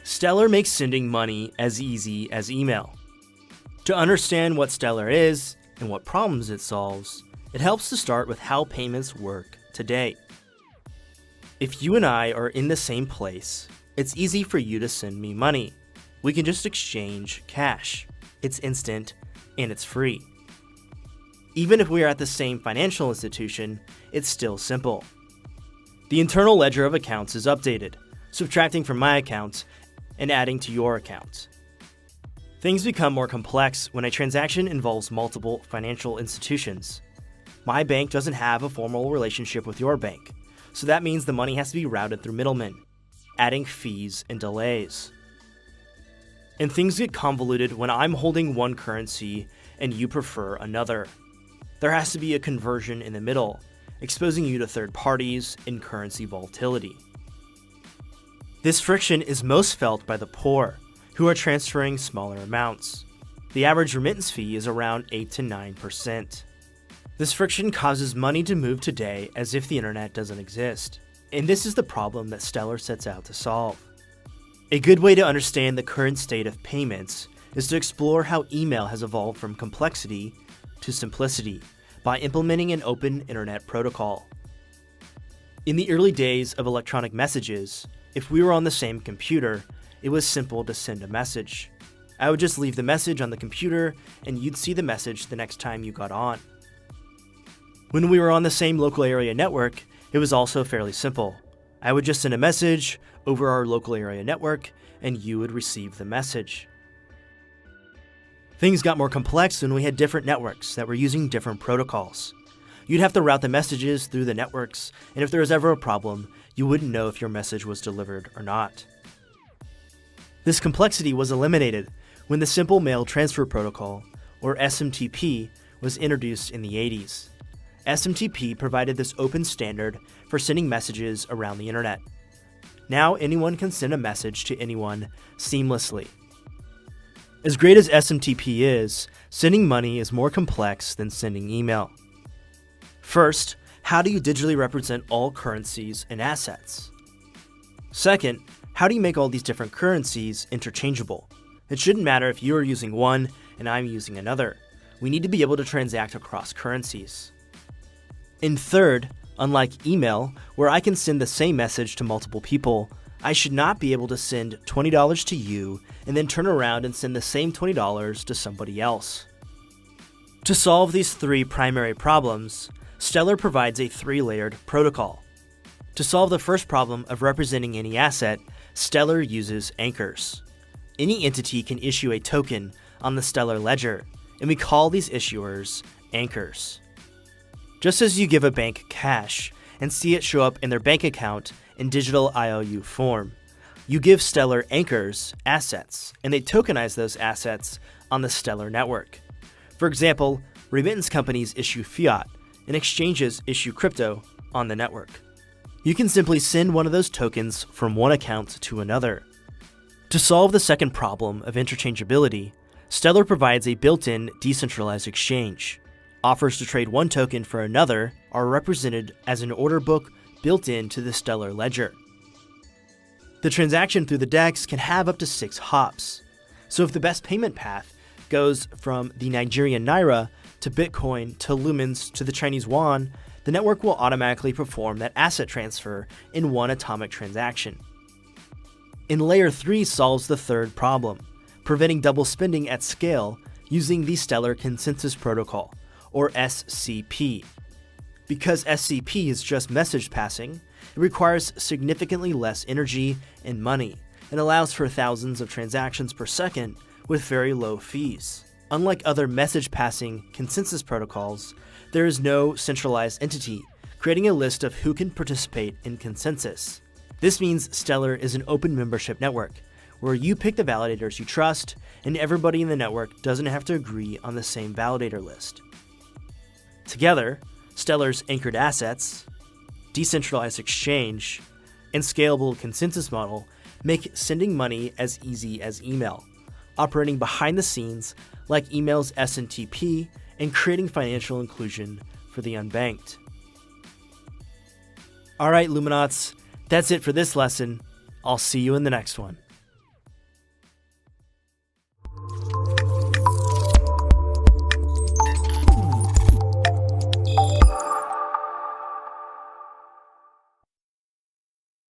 Stellar makes sending money as easy as email. To understand what Stellar is and what problems it solves, it helps to start with how payments work today. If you and I are in the same place, it's easy for you to send me money. We can just exchange cash. It's instant and it's free. Even if we are at the same financial institution, it's still simple. The internal ledger of accounts is updated, subtracting from my account and adding to your account. Things become more complex when a transaction involves multiple financial institutions. My bank doesn't have a formal relationship with your bank, so that means the money has to be routed through middlemen, adding fees and delays. And things get convoluted when I'm holding one currency and you prefer another. There has to be a conversion in the middle, exposing you to third parties and currency volatility. This friction is most felt by the poor, who are transferring smaller amounts. The average remittance fee is around 8 to 9%. This friction causes money to move today as if the internet doesn't exist. And this is the problem that Stellar sets out to solve. A good way to understand the current state of payments is to explore how email has evolved from complexity to simplicity by implementing an open internet protocol. In the early days of electronic messages, if we were on the same computer, it was simple to send a message. I would just leave the message on the computer and you'd see the message the next time you got on. When we were on the same local area network, it was also fairly simple. I would just send a message over our local area network and you would receive the message. Things got more complex when we had different networks that were using different protocols. You'd have to route the messages through the networks, and if there was ever a problem, you wouldn't know if your message was delivered or not. This complexity was eliminated when the Simple Mail Transfer Protocol, or SMTP, was introduced in the 80s. SMTP provided this open standard for sending messages around the internet. Now anyone can send a message to anyone seamlessly. As great as SMTP is, sending money is more complex than sending email. First, how do you digitally represent all currencies and assets? Second, how do you make all these different currencies interchangeable? It shouldn't matter if you are using one and I'm using another. We need to be able to transact across currencies. And third, unlike email, where I can send the same message to multiple people, I should not be able to send $20 to you and then turn around and send the same $20 to somebody else. To solve these three primary problems, Stellar provides a three-layered protocol. To solve the first problem of representing any asset, Stellar uses anchors. Any entity can issue a token on the Stellar ledger, and we call these issuers anchors. Just as you give a bank cash and see it show up in their bank account in digital IOU form, you give Stellar anchors assets, and they tokenize those assets on the Stellar network. For example, remittance companies issue fiat, and exchanges issue crypto on the network. You can simply send one of those tokens from one account to another. To solve the second problem of interchangeability, Stellar provides a built-in decentralized exchange. Offers to trade one token for another are represented as an order book built into the Stellar ledger. The transaction through the DEX can have up to 6 hops. So if the best payment path goes from the Nigerian Naira to Bitcoin to Lumens to the Chinese Yuan, the network will automatically perform that asset transfer in one atomic transaction. And Layer 3 solves the third problem, preventing double spending at scale using the Stellar Consensus Protocol, or SCP. Because SCP is just message passing, it requires significantly less energy and money, and allows for thousands of transactions per second with very low fees. Unlike other message-passing consensus protocols, there is no centralized entity creating a list of who can participate in consensus. This means Stellar is an open membership network, where you pick the validators you trust, and everybody in the network doesn't have to agree on the same validator list. Together, Stellar's anchored assets, decentralized exchange, and scalable consensus model make sending money as easy as email, operating behind the scenes like email's SNTP and creating financial inclusion for the unbanked. Alright, Lumenauts, that's it for this lesson. I'll see you in the next one.